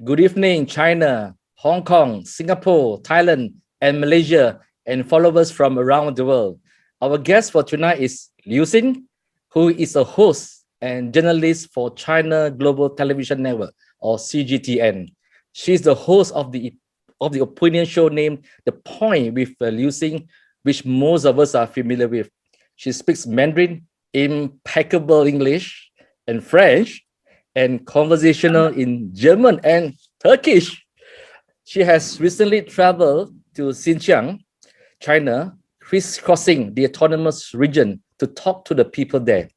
Good evening, China, Hong Kong, Singapore, Thailand, and Malaysia, and followers from around the world. Our guest for tonight is Liu Xin, who is a host and journalist for China Global Television Network, or CGTN. She's the host of the opinion show named The Point with Liu Xin, which most of us are familiar with. She speaks Mandarin, impeccable English, and French, and conversational in German and Turkish. She has recently traveled to Xinjiang, China, crisscrossing the autonomous region to talk to the people there.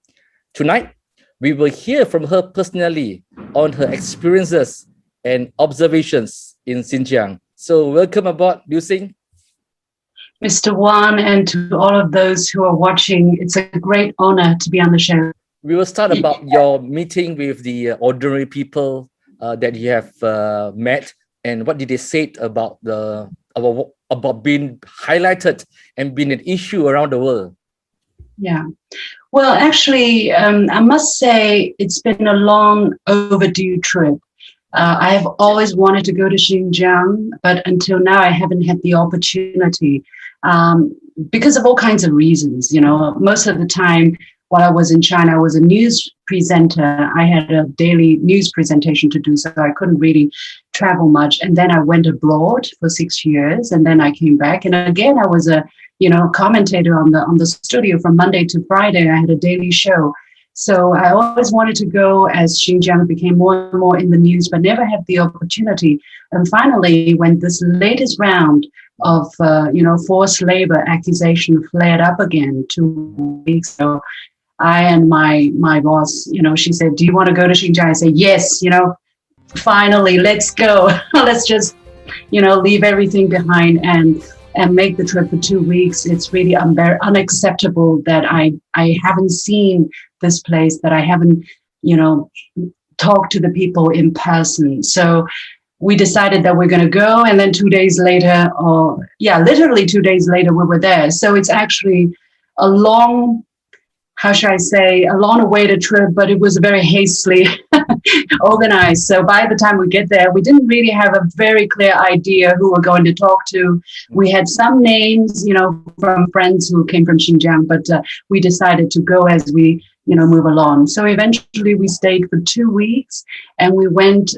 Tonight, we will hear from her personally on her experiences and observations in Xinjiang. So welcome aboard, Liu Xin. Mr. Wan, and to all of those who are watching, it's a great honor to be on the show. We will start about your meeting with the ordinary people that you have met, and what did they say about being highlighted and being an issue around the world? Yeah, well, actually, I must say it's been a long overdue trip. I have always wanted to go to Xinjiang, but until now I haven't had the opportunity because of all kinds of reasons. You know, most of the time while I was in China, I was a news presenter. I had a daily news presentation to do, so I couldn't really travel much. And then I went abroad for 6 years, and then I came back. And again, I was a commentator on the studio from Monday to Friday. I had a daily show. So I always wanted to go as Xinjiang became more and more in the news, but never had the opportunity. And finally, when this latest round of forced labor accusation flared up again 2 weeks ago, I and my boss, she said, "Do you want to go to Xinjiang?" I said, "Yes, finally, let's go. Let's just, leave everything behind and make the trip for 2 weeks." It's really unacceptable that I haven't seen this place, that I haven't, talked to the people in person. So we decided that we're going to go. And then 2 days later, literally 2 days later, we were there. So it's actually a long, how should I say, a long-awaited trip, but it was very hastily organized. So by the time we get there, we didn't really have a very clear idea who we're going to talk to. We had some names, from friends who came from Xinjiang, but we decided to go as we, move along. So eventually we stayed for 2 weeks, and we went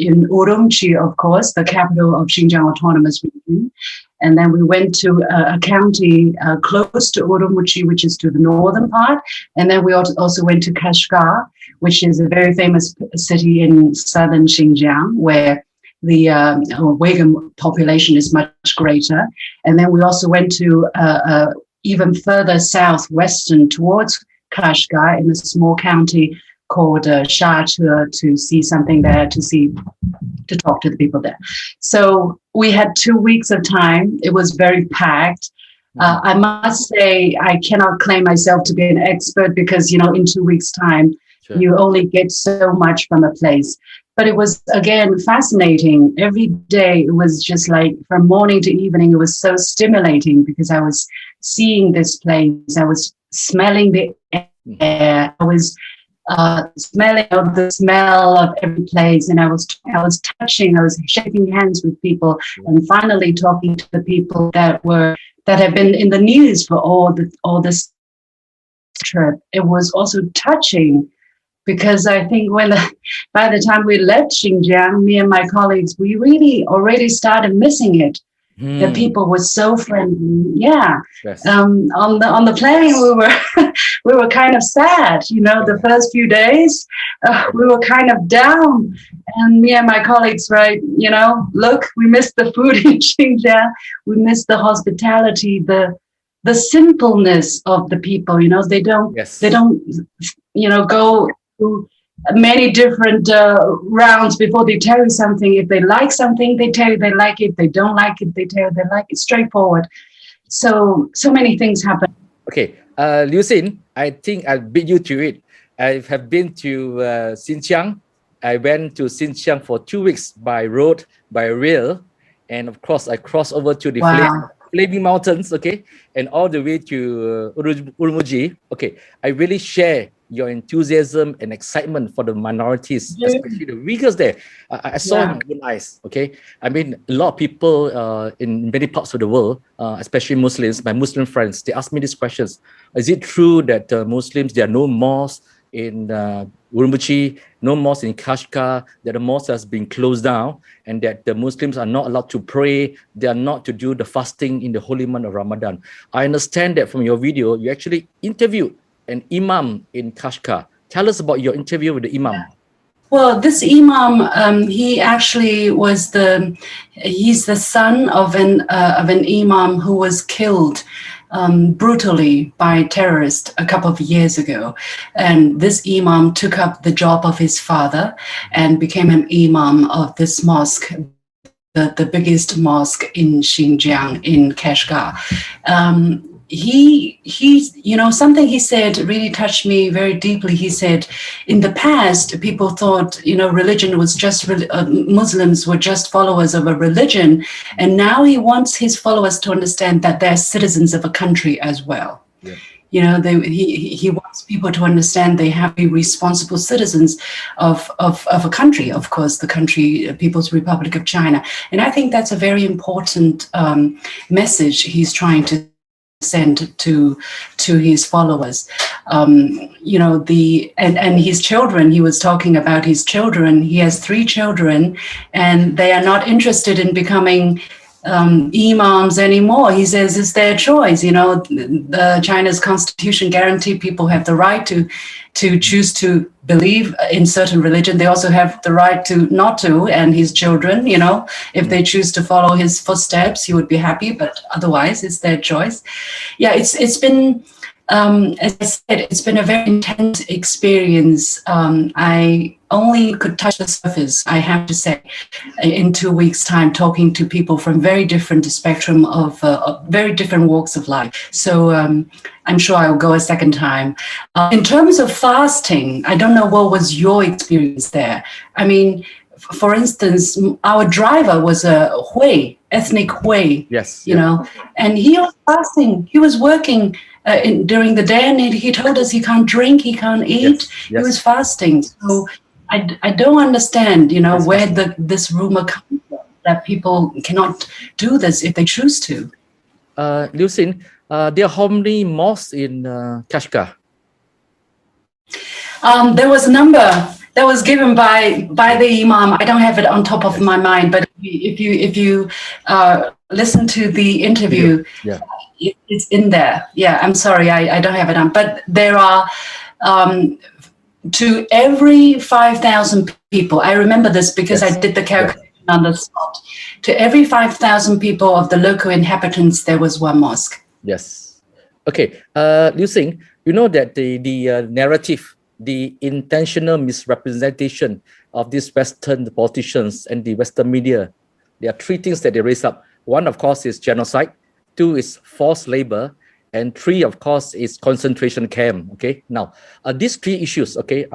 in Urumqi, of course, the capital of Xinjiang Autonomous Region. And then we went to a county close to Urumqi, which is to the northern part. And then we also went to Kashgar, which is a very famous city in southern Xinjiang, where the Uyghur population is much greater. And then we also went to even further southwestern towards Kashgar in a small county called Shache to see something there, to talk to the people there. So we had 2 weeks of time. It was very packed. I must say, I cannot claim myself to be an expert because, in 2 weeks' time, sure, you only get so much from a place. But it was, again, fascinating. Every day, it was just like from morning to evening, it was so stimulating because I was seeing this place. I was smelling the air. I was smelling of the smell of every place, and I was touching, I was shaking hands with people, and finally talking to the people that have been in the news for all this trip. It was also touching because I think by the time we left Xinjiang, me and my colleagues, we really already started missing it. The people were so friendly. Yeah. Yes. On the plane, we were kind of sad. The first few days, we were kind of down. And me and my colleagues, right? Look, we missed the food in Xinjiang. We missed the hospitality, the simpleness of the people. They don't, go through many different rounds before they tell you something. If they like something, they tell you they like it. If they don't like it, they tell you they like it. Straightforward. So many things happen. Okay, Liu Xin, I think I beat you to it. I have been to Xinjiang. I went to Xinjiang for 2 weeks by road, by rail, and of course I crossed over to the Flaming Mountains, okay, and all the way to Urumqi. Okay, I really share your enthusiasm and excitement for the minorities, especially the Uyghurs there. I saw in my own eyes, okay? I mean, a lot of people in many parts of the world, especially Muslims, my Muslim friends, they ask me these questions. Is it true that Muslims, there are no mosques in Urumqi, no mosque in Kashgar, that the mosque has been closed down, and that the Muslims are not allowed to pray, they are not to do the fasting in the holy month of Ramadan. I understand that from your video, you actually interviewed an imam in Kashgar. Tell us about your interview with the imam. Well, this imam, he actually was he's the son of an imam who was killed brutally by terrorists a couple of years ago. And this imam took up the job of his father and became an imam of this mosque, the biggest mosque in Xinjiang, in Kashgar. He something he said really touched me very deeply. He said, in the past, people thought, religion was just, Muslims were just followers of a religion. And now he wants his followers to understand that they're citizens of a country as well. Yeah. He wants people to understand they have to be responsible citizens of a country, of course, the country, People's Republic of China. And I think that's a very important message he's trying to send to his followers. And his children, he was talking about his children. He has 3 children, and they are not interested in becoming imams anymore. He says it's their choice. China's constitution guarantees people have the right to choose to believe in certain religion. They also have the right to not to. And his children, if they choose to follow his footsteps, he would be happy. But otherwise, it's their choice. Yeah, it's been. As I said, it's been a very intense experience. I only could touch the surface, I have to say, in 2 weeks' time, talking to people from very different spectrum of very different walks of life. So I'm sure I'll go a second time. In terms of fasting, I don't know what was your experience there. I mean, for instance, our driver was a Hui, ethnic Hui. Yes. And he was fasting. He was working during the day, and he told us he can't drink, he can't eat. Yes. He was fasting. So I don't understand, where this rumor comes from, that people cannot do this if they choose to. Liu Xin, there are how many mosques in Kashgar? There was a number that was given by the imam. I don't have it on top of my mind, but if you listen to the interview, it's in there. Yeah, I'm sorry, I don't have it on. But there are to every 5,000 people. I remember this because I did the calculation on the spot. To every 5,000 people of the local inhabitants, there was one mosque. Yes. Okay, Liu Xin, you know that the narrative, the intentional misrepresentation of these Western politicians and the Western media, there are 3 things that they raise up. 1, of course, is genocide. 2 is forced labor. And 3, of course, is concentration camp. Okay, now these 3 issues. Okay,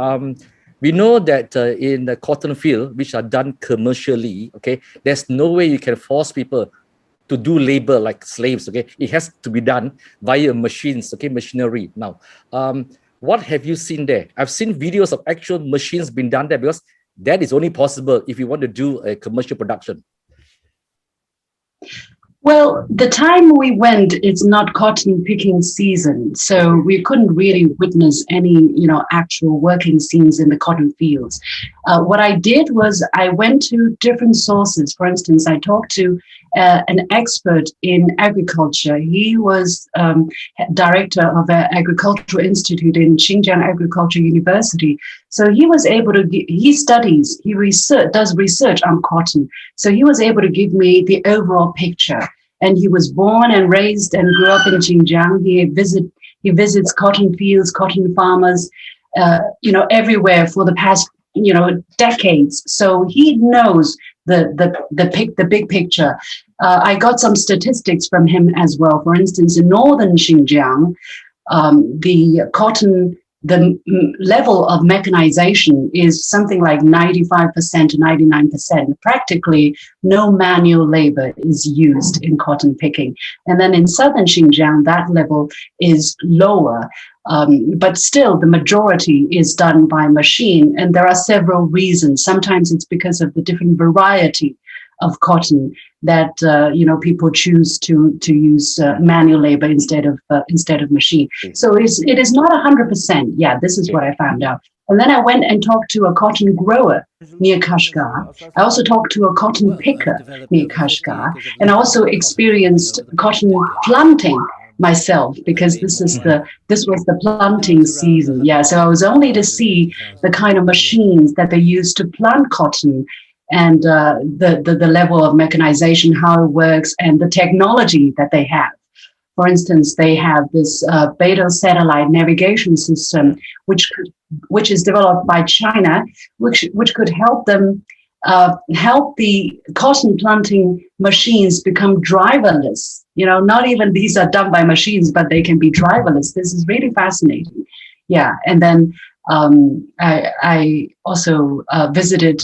we know that in the cotton field, which are done commercially, okay, there's no way you can force people to do labor like slaves. Okay, it has to be done via machines. Okay, machinery. Now, what have you seen there? I've seen videos of actual machines being done there, because that is only possible if you want to do a commercial production. Well, the time we went, it's not cotton picking season, so we couldn't really witness any, actual working scenes in the cotton fields. What I did was I went to different sources. For instance, I talked to an expert in agriculture. He was director of an agricultural institute in Xinjiang Agriculture University. So he was able to, does research on cotton. So he was able to give me the overall picture. And he was born and raised and grew up in Xinjiang. He visits cotton fields, cotton farmers, everywhere for the past, decades. So he knows the big picture. I got some statistics from him as well. For instance, in northern Xinjiang, the cotton the level of mechanization is something like 95% to 99%. Practically no manual labor is used in cotton picking. And then in southern Xinjiang, that level is lower. But still, the majority is done by machine. And there are several reasons. Sometimes it's because of the different variety of cotton that people choose to use manual labor instead of machine. So it is not 100%. Yeah, this is what I found out. And then I went and talked to a cotton grower near Kashgar. I also talked to a cotton picker near Kashgar, and I also experienced cotton planting myself, because this was the planting season. Yeah, so I was only to see the kind of machines that they use to plant cotton, and the level of mechanization, how it works, and the technology that they have. For instance, they have this beta satellite navigation system, which is developed by China, which could help them help the cotton planting machines become driverless. Not even these are done by machines, but they can be driverless. This is really fascinating. Yeah, and then I also visited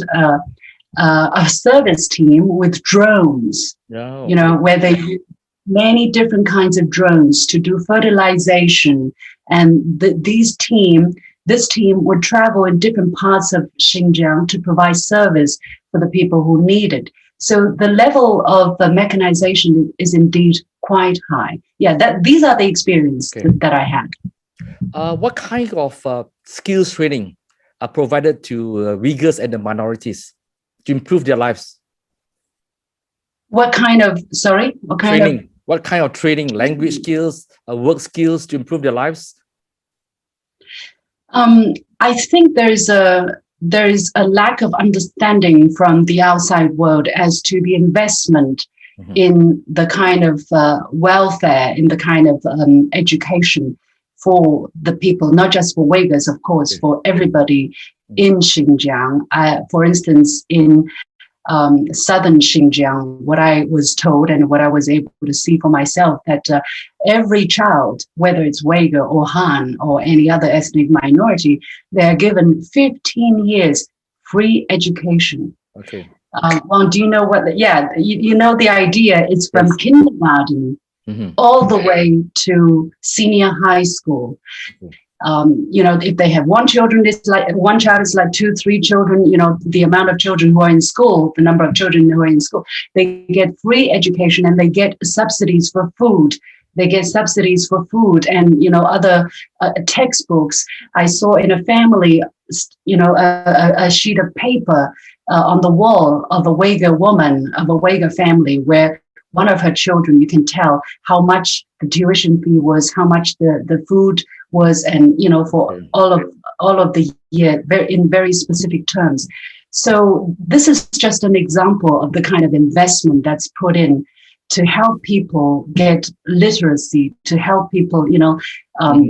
a service team with drones, where they use many different kinds of drones to do fertilization. And this team would travel in different parts of Xinjiang to provide service for the people who need it. So the level of mechanization is indeed quite high. Yeah, these are the experiences that I had. What kind of skills training are provided to Uyghurs and the minorities to improve their lives? What kind of training? What kind of training? Language skills, work skills to improve their lives? I think there is a lack of understanding from the outside world as to the investment in the kind of welfare, in the kind of education for the people, not just for Uyghurs, of course, for everybody in Xinjiang. For instance, in southern Xinjiang, what I was told and what I was able to see for myself, that every child, whether it's Uyghur or Han or any other ethnic minority, they're given 15 years free education. Okay. Well, do you know what? You know the idea. It's from kindergarten all the way to senior high school. If they have one child is like 2, 3 children, the amount of children who are in school, the number of children who are in school, they get free education, and they get subsidies for food. They get subsidies for food and, other textbooks. I saw in a family, a sheet of paper on the wall of a Uyghur woman, of a Uyghur family, where one of her children, you can tell how much the tuition fee was, how much the food was, and for all of the year, in very specific terms. So this is just an example of the kind of investment that's put in to help people get literacy, to help people,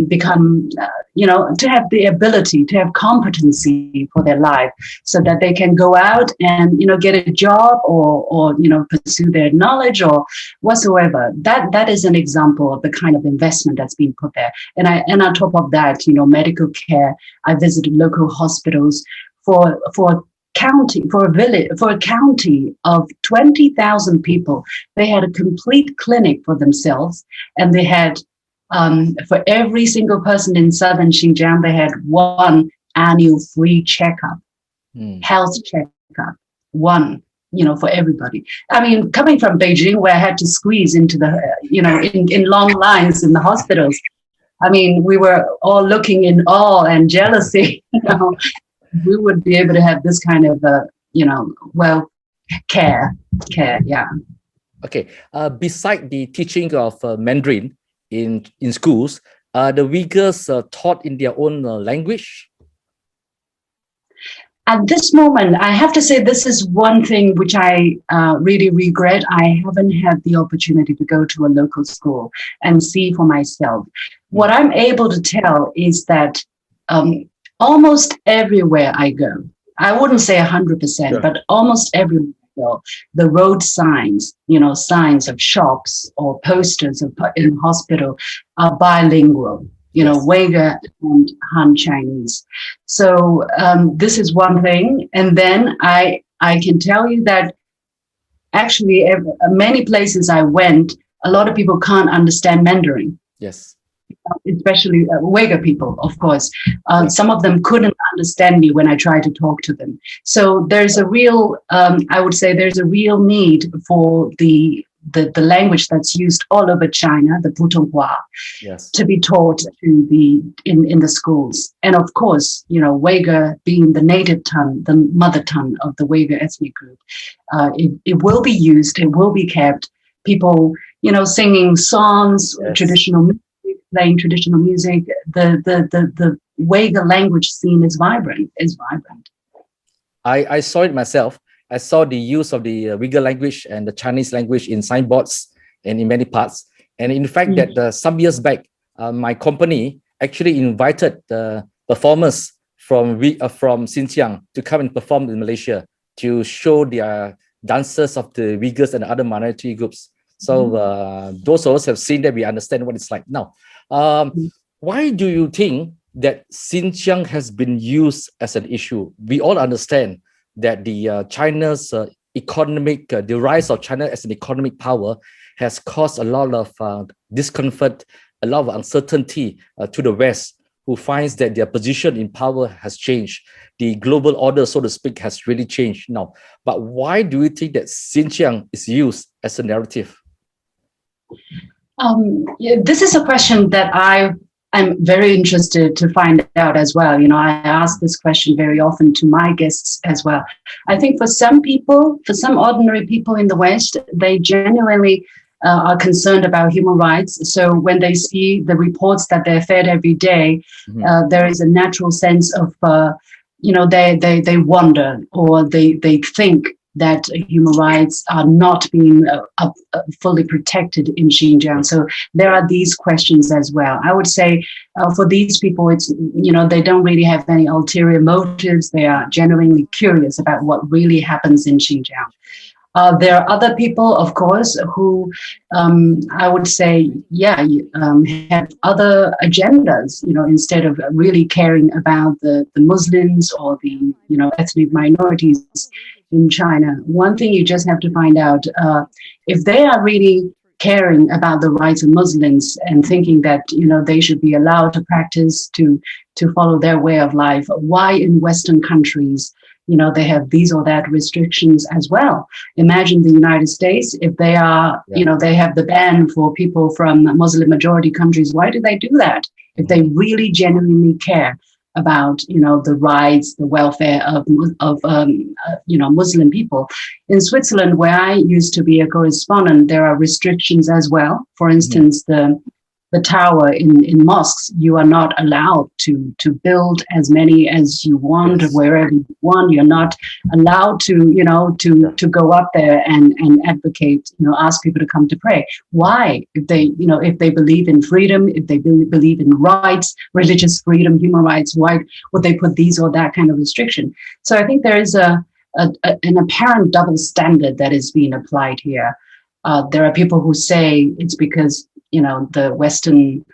become, to have the ability, to have competency for their life, so that they can go out and, get a job or pursue their knowledge or whatsoever. That is an example of the kind of investment that's being put there. And on top of that, medical care. I visited local hospitals for a county of 20,000 people. They had a complete clinic for themselves, and they had for every single person in southern Xinjiang, they had one annual free checkup, health checkup, one, for everybody. I mean, coming from Beijing, where I had to squeeze into the, in long lines in the hospitals. I mean, we were all looking in awe and jealousy, we would be able to have this kind of, care, yeah. Okay. Beside the teaching of Mandarin in schools, the Uyghurs taught in their own language? At this moment, I have to say this is one thing which I really regret. I haven't had the opportunity to go to a local school and see for myself. What I'm able to tell is that almost everywhere I go, I wouldn't say 100%, but almost everywhere I go, the road signs, signs of shops or posters in hospital are bilingual. know, Uyghur and Han Chinese. So this is one thing. And then I can tell you that actually many places I went, a lot of people can't understand Mandarin. Yes. Especially Uyghur people, of course. Some of them couldn't understand me when I tried to talk to them. So there's a real, I would say there's a real need for the language that's used all over China, the Putonghua, to be taught to in the schools. And of course, you know, Uyghur being the native tongue, the mother tongue of the Uyghur ethnic group, it will be used, it will be kept. People, you know, singing songs, traditional music, playing traditional music. The Uyghur language scene is vibrant. I saw it myself. I saw the use of the Uyghur language and the Chinese language in signboards and in many parts. And in fact, that some years back, my company actually invited the performers from Xinjiang to come and perform in Malaysia to show their dances of the Uyghurs and other minority groups. So those of us have seen that, we understand what it's like now. Why do you think that Xinjiang has been used as an issue? We all understand that the China's economic, the rise of China as an economic power has caused a lot of discomfort, a lot of uncertainty to the West, who finds that their position in power has changed. The global order, so to speak, has really changed now. But why do you think that Xinjiang is used as a narrative? This is a question that I'm very interested to find out as well. You know, I ask this question very often to my guests as well. I think for some people, for some ordinary people in the West, they genuinely are concerned about human rights. So when they see the reports that they're fed every day, there is a natural sense of, you know, they wonder, or they think that human rights are not being fully protected in Xinjiang. So there are these questions as well. I would say for these people, it's, you know, they don't really have any ulterior motives. They are genuinely curious about what really happens in Xinjiang. There are other people, of course, who I would say, have other agendas, you know, instead of really caring about the Muslims or the, you know, ethnic minorities in China. One thing you just have to find out, if they are really caring about the rights of Muslims and thinking that, you know, they should be allowed to practice, to follow their way of life, why in Western countries, you know, they have these or that restrictions as well? Imagine the United States, if they are, you know, they have the ban for people from Muslim majority countries. Why do they do that? If they really genuinely care about, you know, the rights, the welfare of you know, Muslim people. In Switzerland, where I used to be a correspondent, there are restrictions as well. For instance, the tower in mosques, you are not allowed to build as many as you want, wherever you want. You're not allowed to, you know, to go up there and advocate, you know, ask people to come to pray. Why? If they, you know, if they believe in freedom, if they believe in rights, religious freedom, human rights, why would they put these or that kind of restriction? So I think there is an apparent double standard that is being applied here. There are people who say it's because, you know, the Western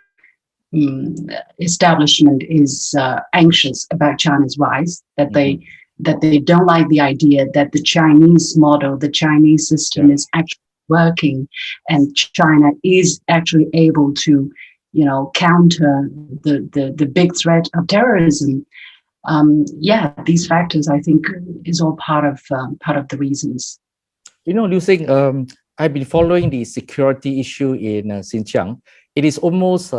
establishment is anxious about China's rise, that they don't like the idea that the Chinese model, the Chinese system is actually working, and China is actually able to, you know, counter the big threat of terrorism. These factors, I think, is all part of the reasons. You know, Liu Xin, I've been following the security issue in Xinjiang. It is almost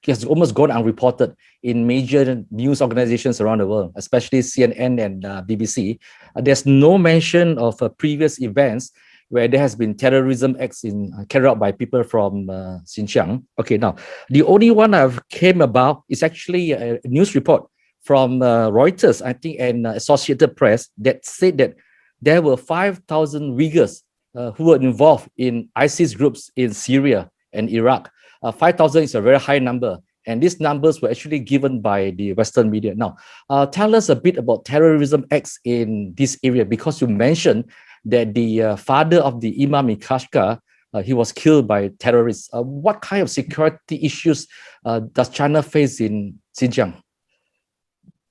has almost gone unreported in major news organizations around the world, especially CNN and BBC. There's no mention of previous events where there has been terrorism acts carried out by people from Xinjiang. Okay, now the only one I've came about is actually a news report from Reuters, I think, and Associated Press, that said that there were 5,000 Uyghurs who were involved in ISIS groups in Syria and Iraq. 5,000 is a very high number, and these numbers were actually given by the Western media. Now, tell us a bit about terrorism acts in this area, because you mentioned that the father of the Imam in Kashgar he was killed by terrorists. What kind of security issues does China face in Xinjiang?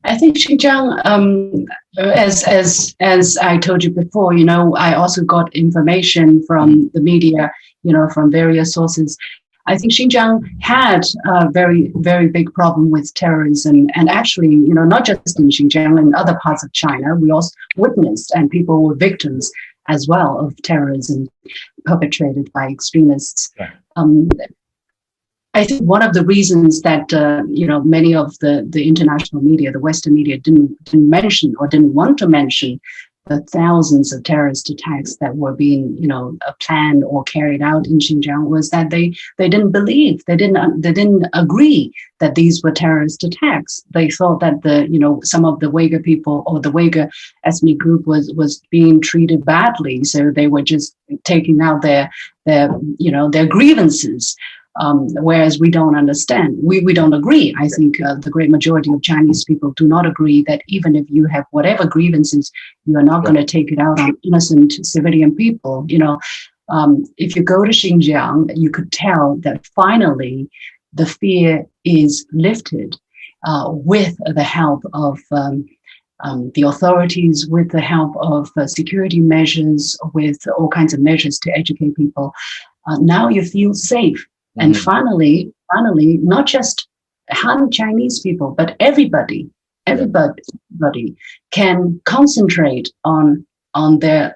I think Xinjiang, as I told you before, I also got information from the media, from various sources. I think Xinjiang had a very, very big problem with terrorism. And actually, not just in Xinjiang, in other parts of China, we also witnessed and people were victims as well of terrorism perpetrated by extremists. Right. I think one of the reasons that many of the international media, the Western media, didn't mention or didn't want to mention the thousands of terrorist attacks that were being planned or carried out in Xinjiang was that they didn't believe, they didn't agree that these were terrorist attacks. They thought that some of the Uyghur people or the Uyghur ethnic group was being treated badly, so they were just taking out their grievances. Whereas we don't understand, we don't agree. I think the great majority of Chinese people do not agree that even if you have whatever grievances, you are not going to take it out on innocent civilian people. If you go to Xinjiang, you could tell that finally the fear is lifted with the help of the authorities, with the help of security measures, with all kinds of measures to educate people. Now you feel safe. And finally, not just Han Chinese people, but everybody can concentrate on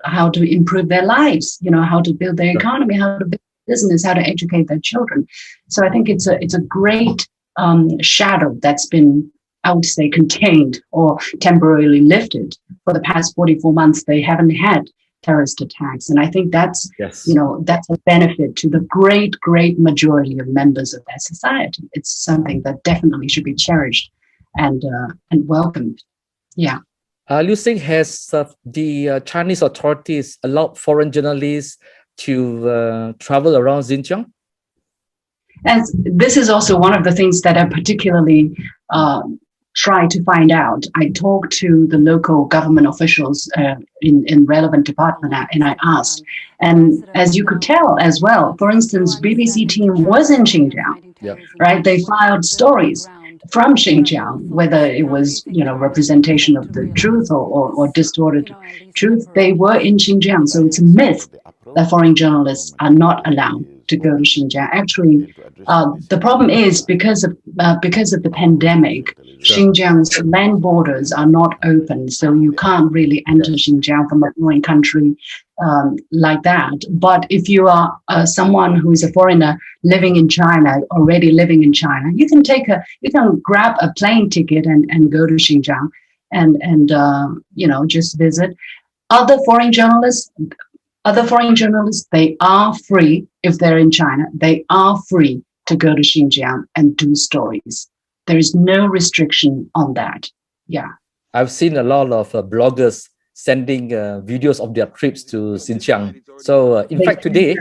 how to improve their lives, how to build their economy, how to build business, how to educate their children. So I think it's a great shadow that's been, I would say, contained or temporarily lifted. For the past 44 months, they haven't had terrorist attacks. And I think that's, that's a benefit to the great majority of members of that society. It's something that definitely should be cherished and welcomed. Yeah. Liu Xin, has the Chinese authorities allowed foreign journalists to travel around Xinjiang? And this is also one of the things that I particularly try to find out. I talked to the local government officials in relevant department, and I asked. And as you could tell as well, for instance, BBC team was in Xinjiang, right? They filed stories from Xinjiang, whether it was representation of the truth or distorted truth. They were in Xinjiang, so it's a myth that foreign journalists are not allowed to go to Xinjiang. Actually, the problem is because of the pandemic, Xinjiang's land borders are not open, so you can't really enter Xinjiang from a foreign country like that. But if you are someone who is a foreigner living in China, already living in China, you can grab a plane ticket and go to Xinjiang and just visit. Other foreign journalists, they are free. If they're in China, they are free to go to Xinjiang and do stories. There is no restriction on that. Yeah. I've seen a lot of bloggers sending videos of their trips to Xinjiang. So in fact, today,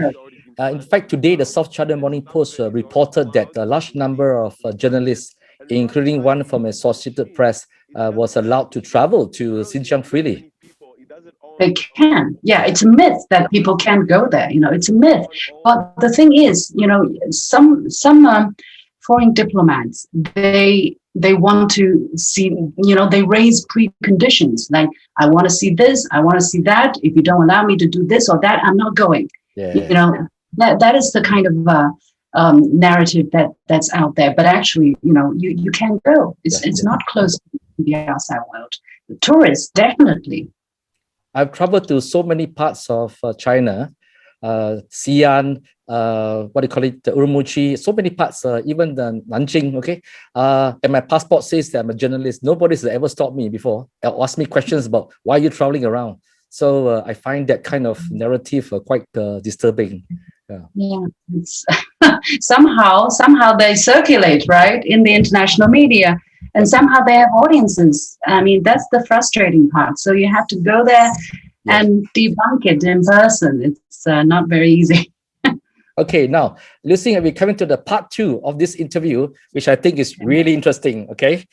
the South China Morning Post reported that a large number of journalists, including one from Associated Press, was allowed to travel to Xinjiang freely. They can. Yeah, it's a myth that people can't go there. It's a myth. But the thing is, some foreign diplomats, they want to see, they raise preconditions like, I want to see this, I want to see that. If you don't allow me to do this or that, I'm not going. Yeah. That is the kind of narrative that's out there. But actually, you can go. It's not close to the outside world. The tourists, definitely. I've traveled to so many parts of China, Xi'an, Urumqi, so many parts, even Nanjing, okay? And my passport says that I'm a journalist. Nobody's ever stopped me before or asked me questions about why you're traveling around. So I find that kind of narrative quite disturbing. Yeah, it's somehow they circulate, right, in the international media. And somehow they have audiences. I mean, that's the frustrating part. So you have to go there and debunk it in person. It's not very easy. Okay, now, Liu Xin, we're coming to the part 2 of this interview, which I think is really interesting, okay?